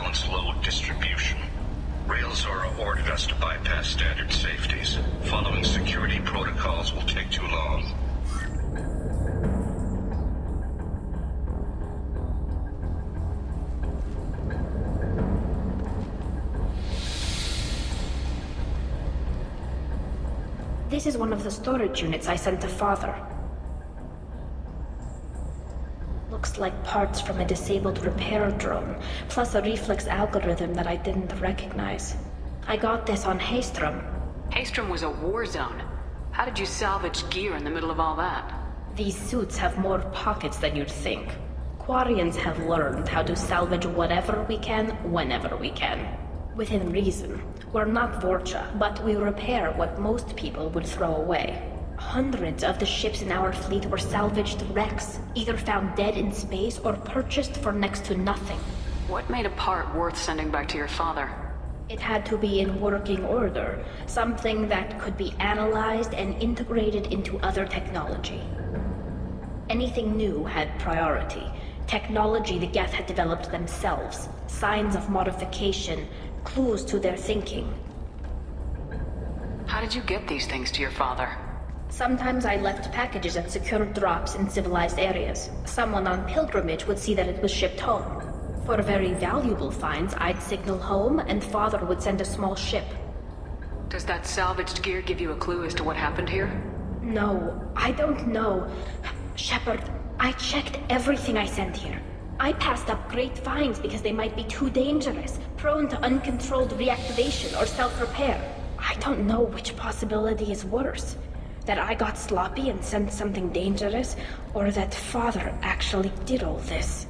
unbalanced load distribution. Railzora ordered us to bypass standard safeties. Following security protocols will take too long. This is one of the storage units I sent to Father. Looks like parts from a disabled repair drone, plus a reflex algorithm that I didn't recognize. I got this on Haystrom. Haystrom was a war zone. How did you salvage gear in the middle of all that? These suits have more pockets than you'd think. Quarians have learned how to salvage whatever we can, whenever we can. Within reason. We're not Vorcha, but we repair what most people would throw away. Hundreds of the ships in our fleet were salvaged wrecks, either found dead in space or purchased for next to nothing. What made a part worth sending back to your father? It had to be in working order, something that could be analyzed and integrated into other technology. Anything new had priority. Technology the Geth had developed themselves, signs of modification, clues to their thinking. How did you get these things to your father? Sometimes I left packages at secure drops in civilized areas. Someone on pilgrimage would see that it was shipped home. For very valuable finds, I'd signal home, and Father would send a small ship. Does that salvaged gear give you a clue as to what happened here? No, I don't know. Shepard, I checked everything I sent here. I passed up great finds because they might be too dangerous, prone to uncontrolled reactivation or self-repair. I don't know which possibility is worse. That I got sloppy and sent something dangerous, or that Father actually did all this.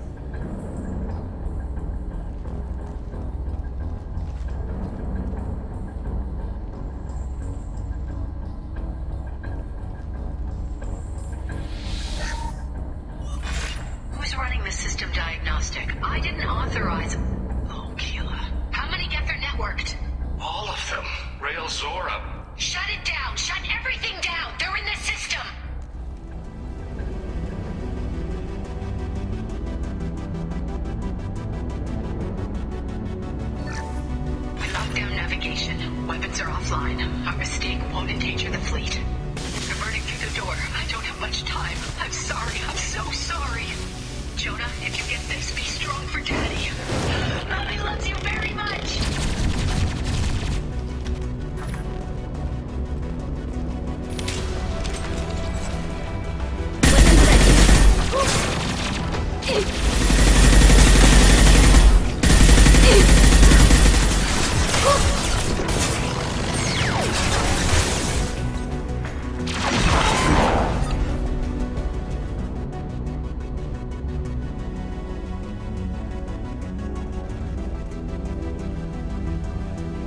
Who's running the system diagnostic? I didn't authorize... Oh, Keela. How many Geth are networked? All of them. Railzora. Shut it down! Shut everything down! They're in the system! I locked down navigation. Weapons are offline. Our mistake won't endanger the fleet. I'm burning through the door. I don't have much time. I'm sorry. I'm so sorry. Jonah, if you get this, be strong for Daddy. I love you very much!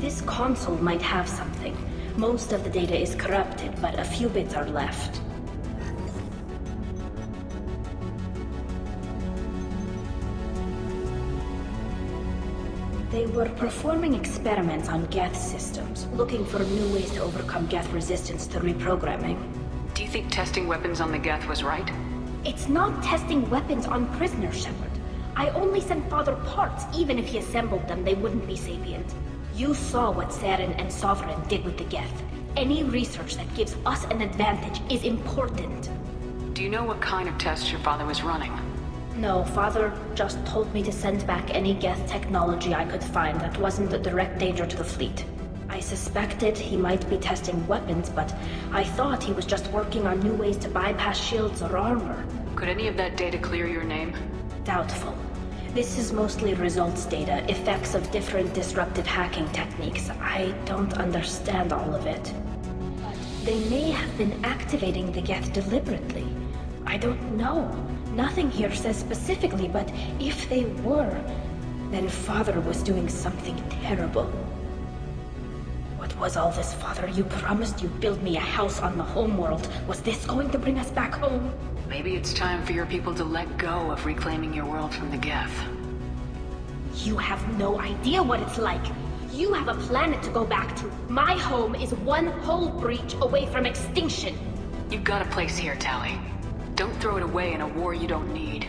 This console might have something. Most of the data is corrupted, but a few bits are left. They were performing experiments on Geth systems, looking for new ways to overcome Geth resistance to reprogramming. Do you think testing weapons on the Geth was right? It's not testing weapons on prisoners, Shepard. I only sent Father parts. Even if he assembled them, they wouldn't be sapient. You saw what Saren and Sovereign did with the Geth. Any research that gives us an advantage is important. Do you know what kind of tests your father was running? No, Father just told me to send back any Geth technology I could find that wasn't a direct danger to the fleet. I suspected he might be testing weapons, but I thought he was just working on new ways to bypass shields or armor. Could any of that data clear your name? Doubtful. This is mostly results data, effects of different disruptive hacking techniques. I don't understand all of it. But they may have been activating the Geth deliberately. I don't know. Nothing here says specifically, but if they were, then Father was doing something terrible. What was all this, Father? You promised you'd build me a house on the homeworld. Was this going to bring us back home? Maybe it's time for your people to let go of reclaiming your world from the Geth. You have no idea what it's like. You have a planet to go back to. My home is one hull breach away from extinction. You've got a place here, Tally. Don't throw it away in a war you don't need.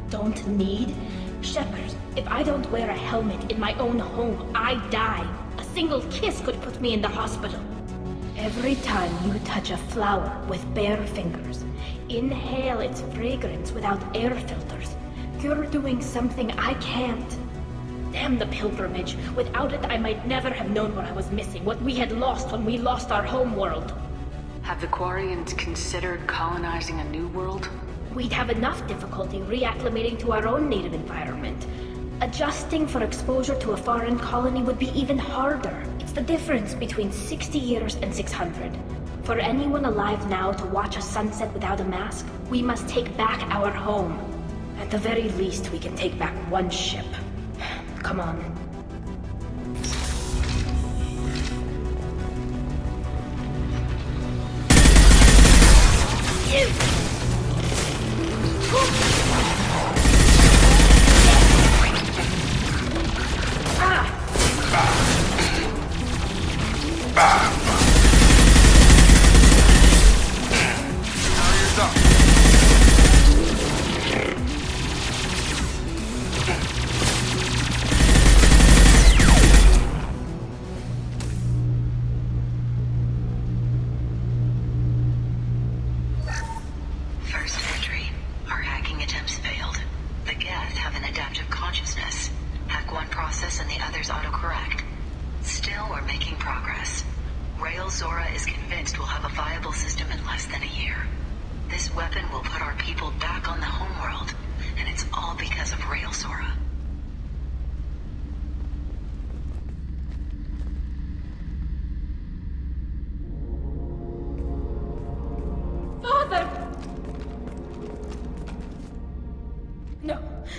Don't need? Shepard, If I don't wear a helmet in my own home, I die. A single kiss could put me in the hospital. Every time you touch a flower with bare fingers, inhale its fragrance without air filters, you're doing something I can't. Damn the pilgrimage. Without it, I might never have known what I was missing, what we had lost when we lost our home world. Have the Quarians considered colonizing a new world? We'd have enough difficulty reacclimating to our own native environment. Adjusting for exposure to a foreign colony would be even harder. It's the difference between 60 years and 600. For anyone alive now to watch a sunset without a mask, we must take back our home. At the very least, we can take back one ship. Come on.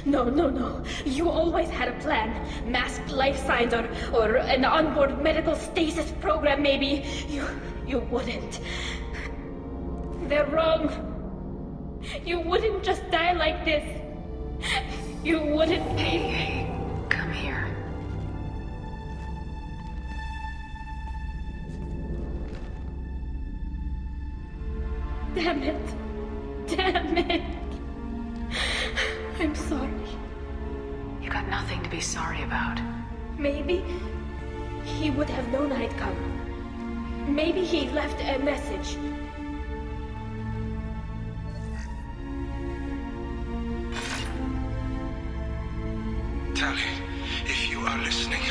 No. You always had a plan. Masked life signs or an onboard medical stasis program, maybe. You wouldn't. They're wrong. You wouldn't just die like this. You wouldn't. Hey, come here. Damn it. I'm sorry. You got nothing to be sorry about. Maybe he would have known I'd come. Maybe he left a message. Tally, if you are listening,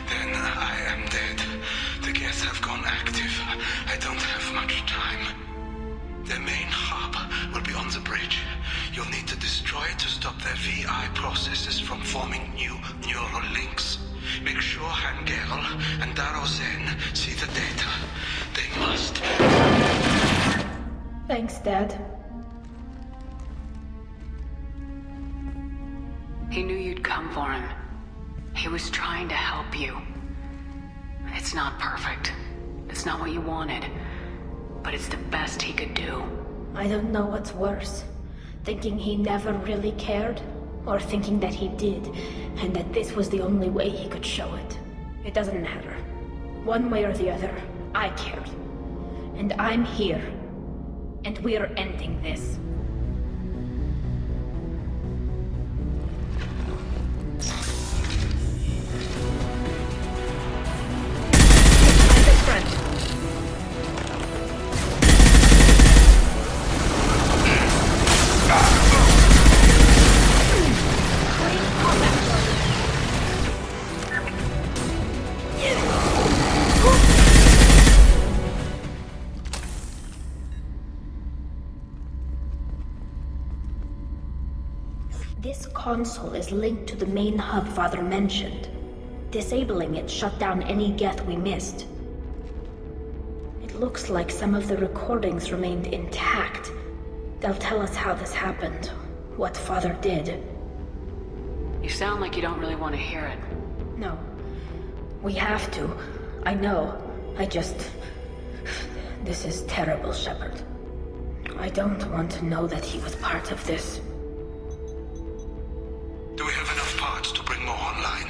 then I am dead. The gets have gone active. I don't have much time. The main hub will be on the bridge. You'll need to destroy it to stop their VI processes from forming new neural links. Make sure Hangerl and Daro Zen see the data. They must. Thanks, Dad. He knew you'd come for him. He was trying to help you. It's not perfect. It's not what you wanted. But it's the best he could do. I don't know what's worse. Thinking he never really cared, or thinking that he did, and that this was the only way he could show it. It doesn't matter. One way or the other, I cared. And I'm here. And we're ending this. This console is linked to the main hub Father mentioned. Disabling it shut down any geth we missed. It looks like some of the recordings remained intact. They'll tell us how this happened, what Father did. You sound like you don't really want to hear it. No. We have to. I know. This is terrible, Shepard. I don't want to know that he was part of this. Do we have enough parts to bring more online?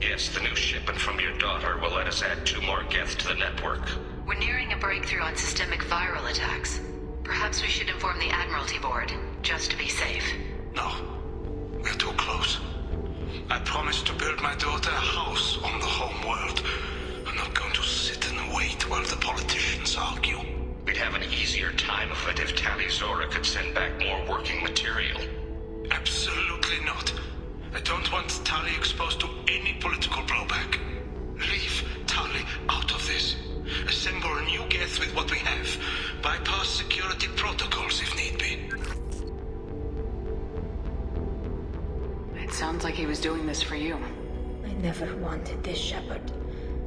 Yes, the new shipment from your daughter will let us add 2 more geth to the network. We're nearing a breakthrough on systemic viral attacks. Perhaps we should inform the Admiralty Board, just to be safe. No. We're too close. I promised to build my daughter a house on the home world. I'm not going to sit and wait while the politicians argue. We'd have an easier time of it if Tali Zora could send back more working material. Absolutely not. I don't want Tali exposed to any political blowback. Leave Tali out of this. Assemble a new Geth with what we have. Bypass security protocols if need be. It sounds like he was doing this for you. I never wanted this, Shepard.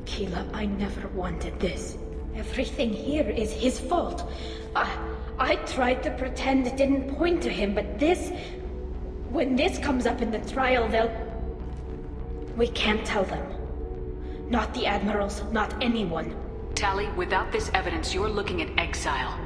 Keela, I never wanted this. Everything here is his fault. I tried to pretend it didn't point to him, but this... When this comes up in the trial, they'll... We can't tell them. Not the admirals, not anyone. Tali, without this evidence, you're looking at exile.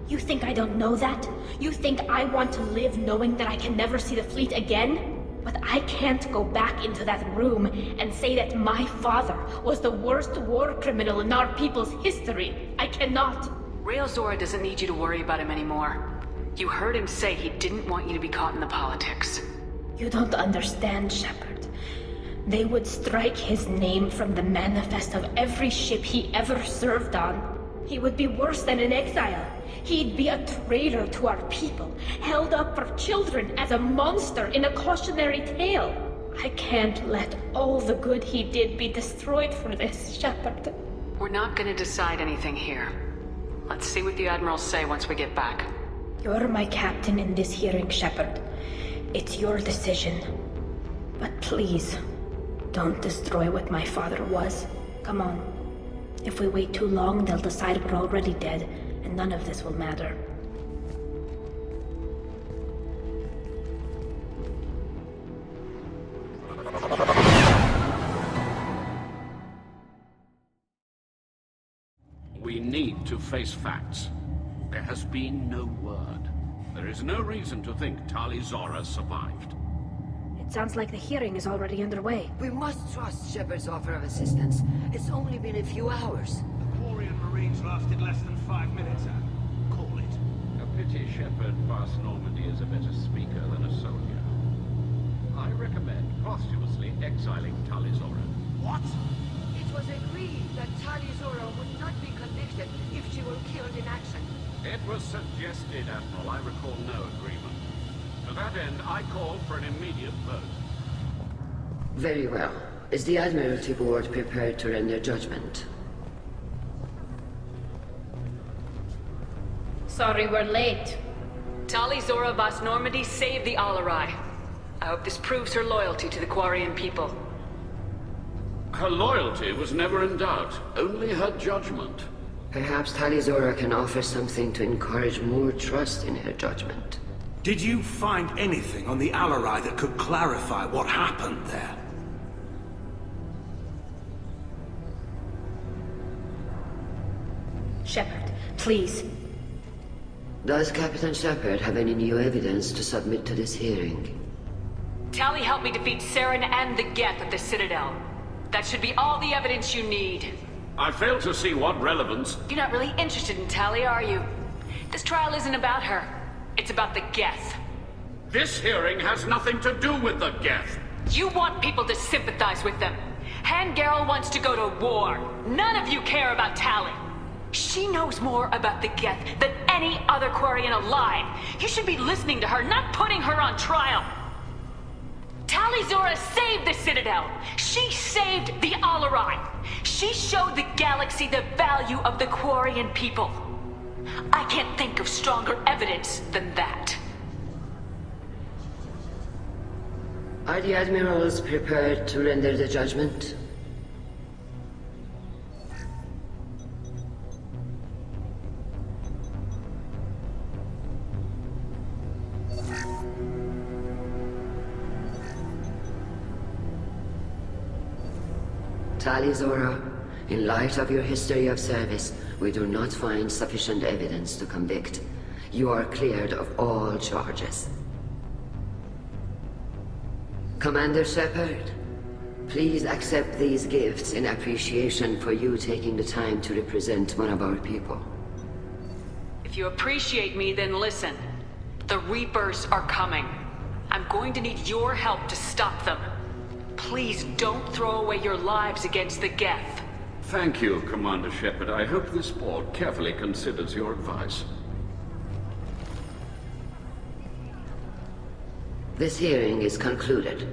You think I don't know that? You think I want to live knowing that I can never see the fleet again? But I can't go back into that room and say that my father was the worst war criminal in our people's history. I cannot. Rail Zora doesn't need you to worry about him anymore. You heard him say he didn't want you to be caught in the politics. You don't understand, Shepard. They would strike his name from the manifest of every ship he ever served on. He would be worse than an exile. He'd be a traitor to our people, held up for children as a monster in a cautionary tale. I can't let all the good he did be destroyed for this, Shepard. We're not gonna decide anything here. Let's see what the admirals say once we get back. You're my captain in this hearing, Shepard. It's your decision. But please, don't destroy what my father was. Come on. If we wait too long, they'll decide we're already dead, and none of this will matter. We need to face facts. There has been no word. There is no reason to think Tali Zora survived. It sounds like the hearing is already underway. We must trust Shepard's offer of assistance. It's only been a few hours. The Quarian Marines lasted less than 5 minutes, call it. A pity Shepard past Normandy is a better speaker than a soldier. I recommend posthumously exiling Tali Zora. What? It was agreed that Tali Zora would not be convicted if she were killed in action. It was suggested, Admiral. I recall no agreement. To that end, I call for an immediate vote. Very well. Is the Admiralty Board prepared to render judgment? Sorry we're late. Tali Zora Vas Normandy saved the Alarai. I hope this proves her loyalty to the Quarian people. Her loyalty was never in doubt, only her judgment. Perhaps Tali Zora can offer something to encourage more trust in her judgment. Did you find anything on the Alarai that could clarify what happened there? Shepard, please. Does Captain Shepard have any new evidence to submit to this hearing? Tali helped me defeat Saren and the Geth at the Citadel. That should be all the evidence you need. I fail to see what relevance... You're not really interested in Tali, are you? This trial isn't about her. It's about the Geth. This hearing has nothing to do with the Geth. You want people to sympathize with them. Hangarel wants to go to war. None of you care about Tali. She knows more about the Geth than any other Quarian alive. You should be listening to her, not putting her on trial. Tali Zora saved the Citadel. She saved the Alarai. She showed the galaxy the value of the Quarian people. I can't think of stronger evidence than that. Are the Admirals prepared to render the judgment? Tali Zora, in light of your history of service, we do not find sufficient evidence to convict. You are cleared of all charges. Commander Shepard, please accept these gifts in appreciation for you taking the time to represent one of our people. If you appreciate me, then listen. The Reapers are coming. I'm going to need your help to stop them. Please don't throw away your lives against the Geth. Thank you, Commander Shepard. I hope this board carefully considers your advice. This hearing is concluded.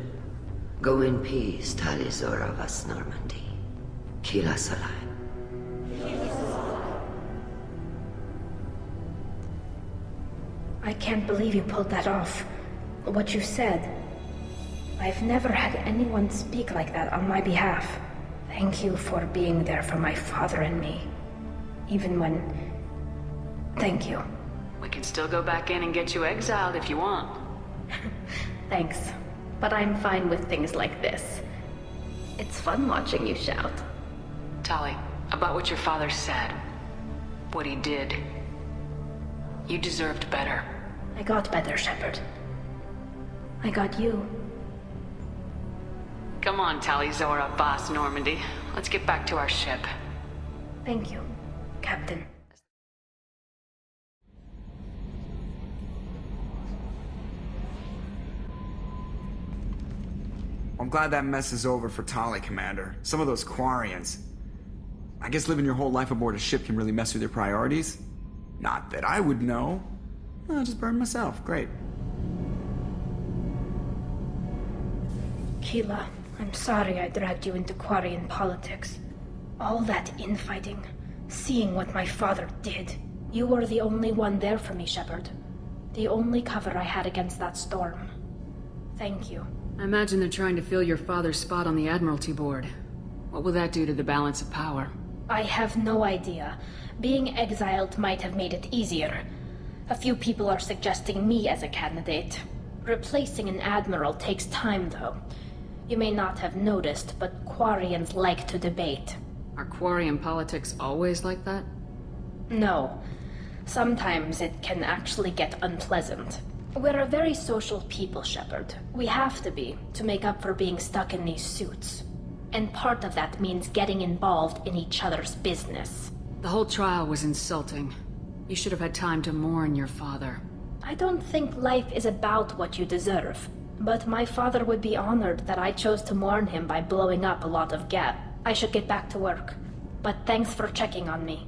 Go in peace, Talizora vas Normandy. Kila Salai. I can't believe you pulled that off. What you said. I've never had anyone speak like that on my behalf. Thank you for being there for my father and me. Even when... Thank you. We can still go back in and get you exiled if you want. Thanks. But I'm fine with things like this. It's fun watching you shout. Tali, about what your father said. What he did. You deserved better. I got better, Shepard. I got you. Come on, Talizora, Boss Normandy. Let's get back to our ship. Thank you, Captain. I'm glad that mess is over for Tali, Commander. Some of those Quarians. I guess living your whole life aboard a ship can really mess with your priorities. Not that I would know. I'll just burn myself. Great. Keela, I'm sorry I dragged you into Quarian politics. All that infighting, seeing what my father did. You were the only one there for me, Shepard. The only cover I had against that storm. Thank you. I imagine they're trying to fill your father's spot on the Admiralty Board. What will that do to the balance of power? I have no idea. Being exiled might have made it easier. A few people are suggesting me as a candidate. Replacing an admiral takes time, though. You may not have noticed, but Quarians like to debate. Are Quarian politics always like that? No. Sometimes it can actually get unpleasant. We're a very social people, Shepard. We have to be, to make up for being stuck in these suits. And part of that means getting involved in each other's business. The whole trial was insulting. You should have had time to mourn your father. I don't think life is about what you deserve. But my father would be honored that I chose to mourn him by blowing up a lot of Geth. I should get back to work. But thanks for checking on me.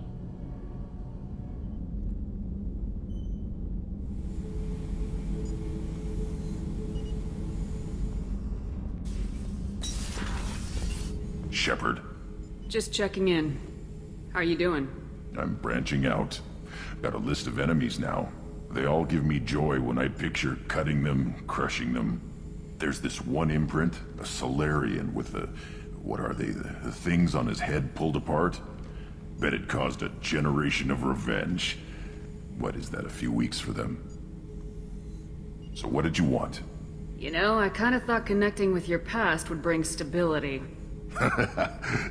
Shepard. Just checking in. How are you doing? I'm branching out. Got a list of enemies now. They all give me joy when I picture cutting them, crushing them. There's this one imprint, a Solarian with the... what are they? The things on his head pulled apart? Bet it caused a generation of revenge. What is that, a few weeks for them? So what did you want? You know, I kind of thought connecting with your past would bring stability.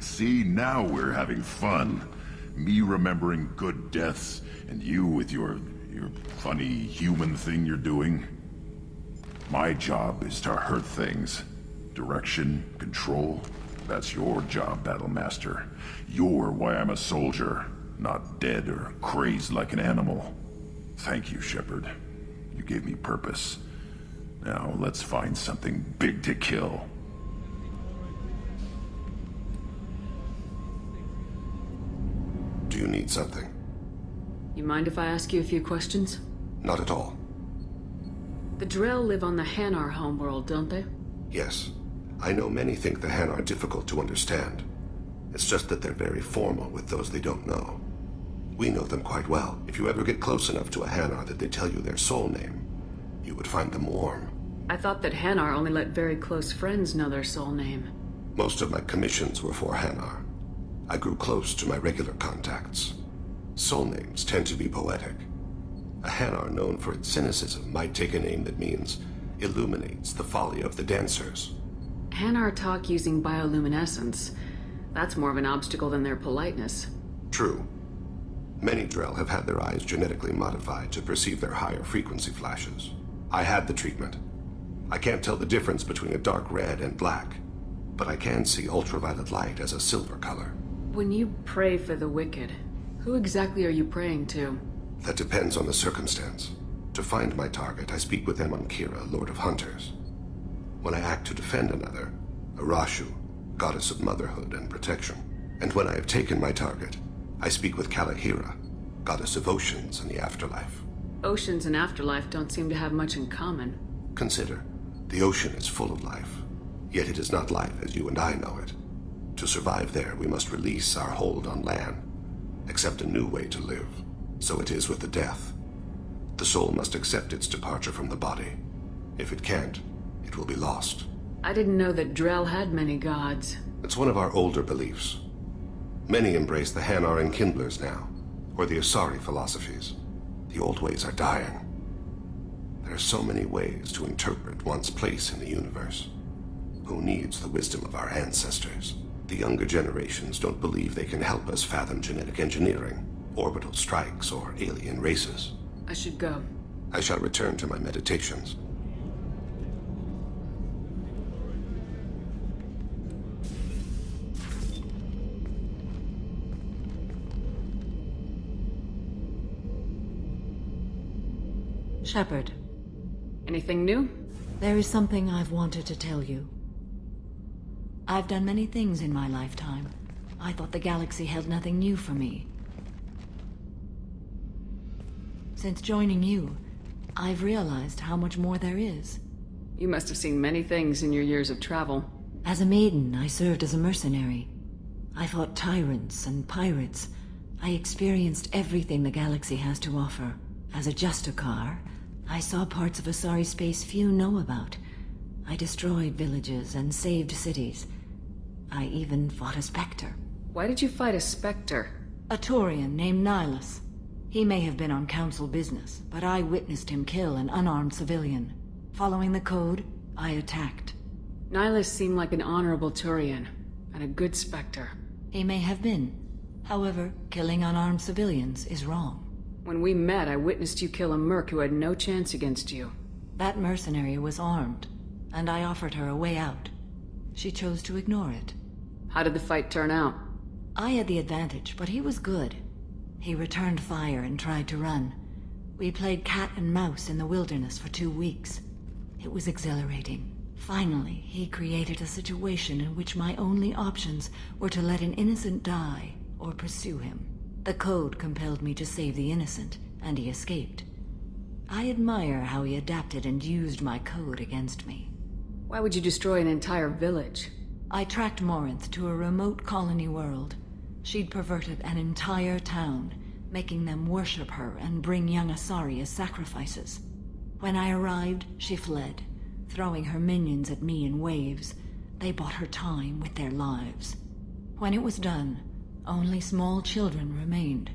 See, now we're having fun. Me remembering good deaths, and you with your funny human thing you're doing. My job is to hurt things. Direction, control, that's your job, Battlemaster. You're why I'm a soldier, not dead or crazed like an animal. Thank you, Shepard. You gave me purpose. Now let's find something big to kill. Do you need something? You mind if I ask you a few questions? Not at all. The Drell live on the Hanar homeworld, don't they? Yes. I know many think the Han are difficult to understand. It's just that they're very formal with those they don't know. We know them quite well. If you ever get close enough to a Hanar that they tell you their soul name, you would find them warm. I thought that Hanar only let very close friends know their soul name. Most of my commissions were for Hanar. I grew close to my regular contacts. Soul names tend to be poetic. A Hanar known for its cynicism might take a name that means illuminates the folly of the dancers. Hanar talk using bioluminescence. That's more of an obstacle than their politeness. True. Many Drell have had their eyes genetically modified to perceive their higher frequency flashes. I had the treatment. I can't tell the difference between a dark red and black, but I can see ultraviolet light as a silver color. When you pray for the wicked, who exactly are you praying to? That depends on the circumstance. To find my target, I speak with Emon Kira, Lord of Hunters. When I act to defend another, Arashu, goddess of motherhood and protection. And when I have taken my target, I speak with Kalahira, goddess of oceans and the afterlife. Oceans and afterlife don't seem to have much in common. Consider, the ocean is full of life, yet it is not life as you and I know it. To survive there, we must release our hold on land, accept a new way to live. So it is with the death. The soul must accept its departure from the body. If it can't, it will be lost. I didn't know that Drell had many gods. It's one of our older beliefs. Many embrace the Hanar Enkindlers now, or the Asari philosophies. The old ways are dying. There are so many ways to interpret one's place in the universe. Who needs the wisdom of our ancestors? The younger generations don't believe they can help us fathom genetic engineering, orbital strikes, or alien races. I should go. I shall return to my meditations. Shepard. Anything new? There is something I've wanted to tell you. I've done many things in my lifetime. I thought the galaxy held nothing new for me. Since joining you, I've realized how much more there is. You must have seen many things in your years of travel. As a maiden, I served as a mercenary. I fought tyrants and pirates. I experienced everything the galaxy has to offer. As a Justicar, I saw parts of Asari space few know about. I destroyed villages and saved cities. I even fought a Spectre. Why did you fight a Spectre? A Turian named Nihilus. He may have been on council business, but I witnessed him kill an unarmed civilian. Following the code, I attacked. Nihilus seemed like an honorable Turian, and a good Spectre. He may have been. However, killing unarmed civilians is wrong. When we met, I witnessed you kill a merc who had no chance against you. That mercenary was armed, and I offered her a way out. She chose to ignore it. How did the fight turn out? I had the advantage, but he was good. He returned fire and tried to run. We played cat and mouse in the wilderness for 2 weeks. It was exhilarating. Finally, he created a situation in which my only options were to let an innocent die or pursue him. The code compelled me to save the innocent, and he escaped. I admire how he adapted and used my code against me. Why would you destroy an entire village? I tracked Morinth to a remote colony world. She'd perverted an entire town, making them worship her and bring young Asari as sacrifices. When I arrived, she fled, throwing her minions at me in waves. They bought her time with their lives. When it was done, only small children remained.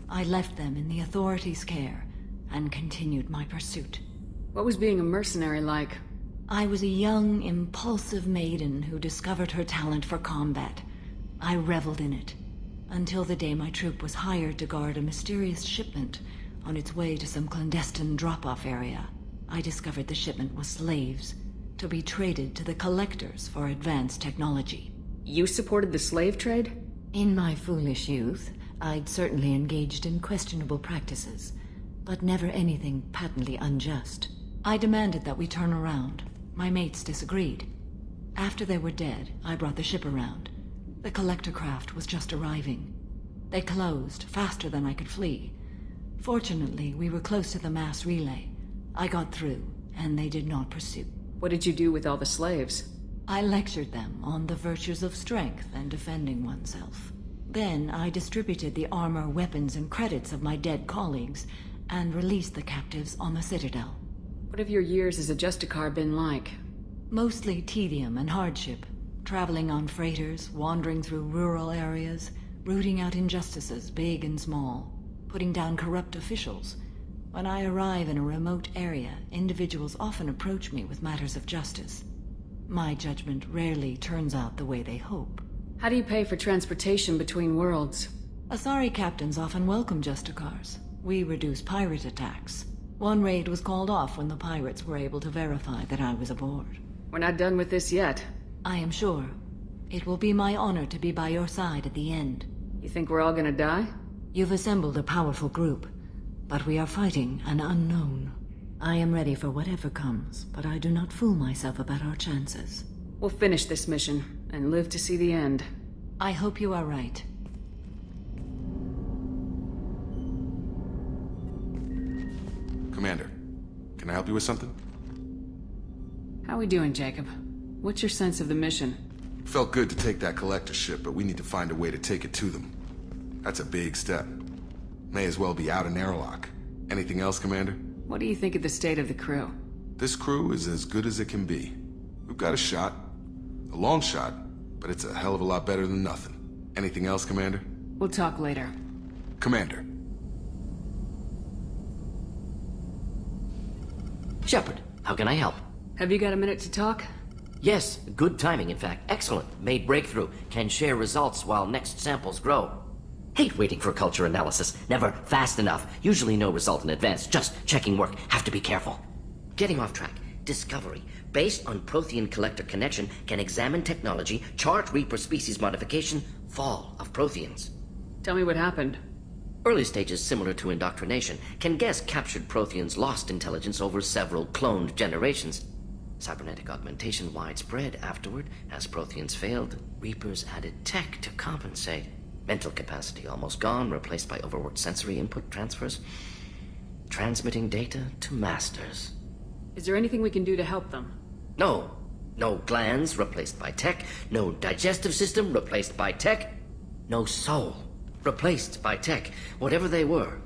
I left them in the authorities' care and continued my pursuit. What was being a mercenary like? I was a young, impulsive maiden who discovered her talent for combat. I reveled in it, until the day my troop was hired to guard a mysterious shipment on its way to some clandestine drop-off area. I discovered the shipment was slaves, to be traded to the collectors for advanced technology. You supported the slave trade? In my foolish youth, I'd certainly engaged in questionable practices, but never anything patently unjust. I demanded that we turn around. My mates disagreed. After they were dead, I brought the ship around. The collector craft was just arriving. They closed faster than I could flee. Fortunately, we were close to the mass relay. I got through, and they did not pursue. What did you do with all the slaves? I lectured them on the virtues of strength and defending oneself. Then I distributed the armor, weapons, and credits of my dead colleagues, and released the captives on the Citadel. What have your years as a Justicar been like? Mostly tedium and hardship. Traveling on freighters, wandering through rural areas, rooting out injustices, big and small, putting down corrupt officials. When I arrive in a remote area, individuals often approach me with matters of justice. My judgment rarely turns out the way they hope. How do you pay for transportation between worlds? Asari captains often welcome Justicars. We reduce pirate attacks. One raid was called off when the pirates were able to verify that I was aboard. We're not done with this yet. I am sure. It will be my honor to be by your side at the end. You think we're all gonna die? You've assembled a powerful group, but we are fighting an unknown. I am ready for whatever comes, but I do not fool myself about our chances. We'll finish this mission, and live to see the end. I hope you are right. Commander, can I help you with something? How we doing, Jacob? What's your sense of the mission? Felt good to take that collector ship, but we need to find a way to take it to them. That's a big step. May as well be out in airlock. Anything else, Commander? What do you think of the state of the crew? This crew is as good as it can be. We've got a shot. A long shot, but it's a hell of a lot better than nothing. Anything else, Commander? We'll talk later. Commander. Shepard, how can I help? Have you got a minute to talk? Yes, good timing, in fact. Excellent. Made breakthrough. Can share results while next samples grow. Hate waiting for culture analysis. Never fast enough. Usually no result in advance. Just checking work. Have to be careful. Getting off track. Discovery. Based on Prothean collector connection, can examine technology, chart Reaper species modification, fall of Protheans. Tell me what happened. Early stages similar to indoctrination. Can guess captured Protheans lost intelligence over several cloned generations. Cybernetic augmentation widespread afterward. As Protheans failed, Reapers added tech to compensate. Mental capacity almost gone, replaced by overworked sensory input transfers. Transmitting data to masters. Is there anything we can do to help them? No. No glands replaced by tech. No digestive system replaced by tech. No soul replaced by tech. Whatever they were,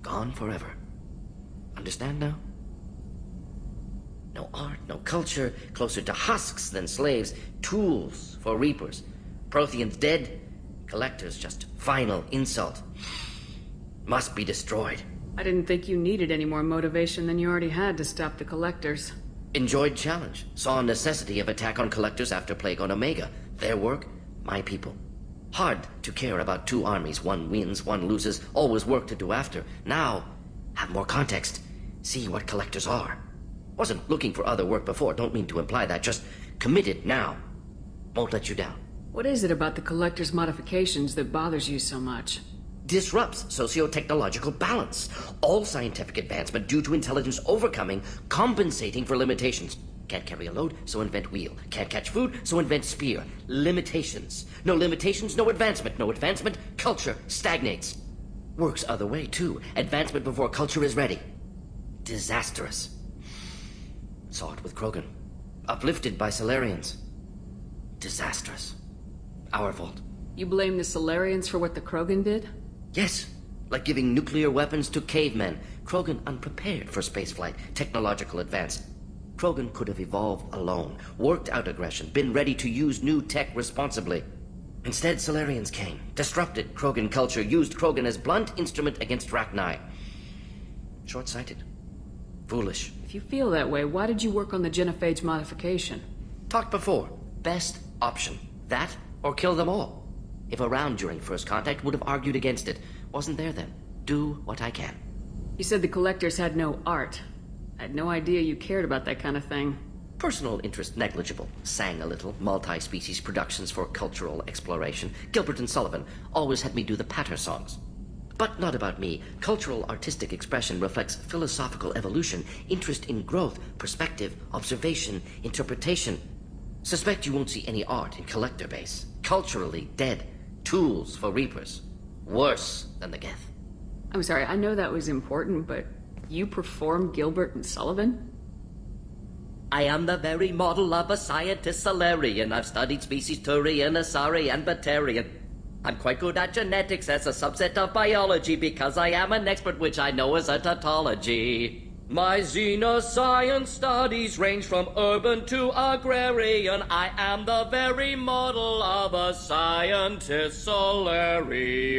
gone forever. Understand now? No art, no culture, closer to husks than slaves. Tools for Reapers. Protheans dead. Collectors just final insult. Must be destroyed. I didn't think you needed any more motivation than you already had to stop the Collectors. Enjoyed challenge. Saw necessity of attack on Collectors after Plague on Omega. Their work, my people. Hard to care about two armies. One wins, one loses. Always work to do after. Now, have more context. See what Collectors are. Wasn't looking for other work before. Don't mean to imply that. Just committed now. Won't let you down. What is it about the Collector's modifications that bothers you so much? Disrupts socio-technological balance. All scientific advancement due to intelligence overcoming, compensating for limitations. Can't carry a load, so invent wheel. Can't catch food, so invent spear. Limitations. No limitations, no advancement. No advancement, culture stagnates. Works other way, too. Advancement before culture is ready. Disastrous. Saw it with Krogan. Uplifted by Solarians. Disastrous. Our fault. You blame the Solarians for what the Krogan did? Yes. Like giving nuclear weapons to cavemen. Krogan unprepared for spaceflight, technological advance. Krogan could have evolved alone, worked out aggression, been ready to use new tech responsibly. Instead, Solarians came, disrupted Krogan culture, used Krogan as blunt instrument against Rachni. Short-sighted. Foolish. If you feel that way, why did you work on the genophage modification? Talked before. Best option. That or kill them all. If around during first contact, would have argued against it. Wasn't there then. Do what I can. You said the Collectors had no art. I had no idea you cared about that kind of thing. Personal interest negligible. Sang a little. Multi-species productions for cultural exploration. Gilbert and Sullivan always had me do the patter songs. But not about me. Cultural artistic expression reflects philosophical evolution, interest in growth, perspective, observation, interpretation. Suspect you won't see any art in Collector base. Culturally dead. Tools for Reapers. Worse than the Geth. I'm sorry, I know that was important, but you performed Gilbert and Sullivan? I am the very model of a scientist Solarian. I've studied species Turian, Asari, and Batarian. I'm quite good at genetics as a subset of biology because I am an expert, which I know is a tautology. My xenoscience studies range from urban to agrarian. I am the very model of a scientist Solarian.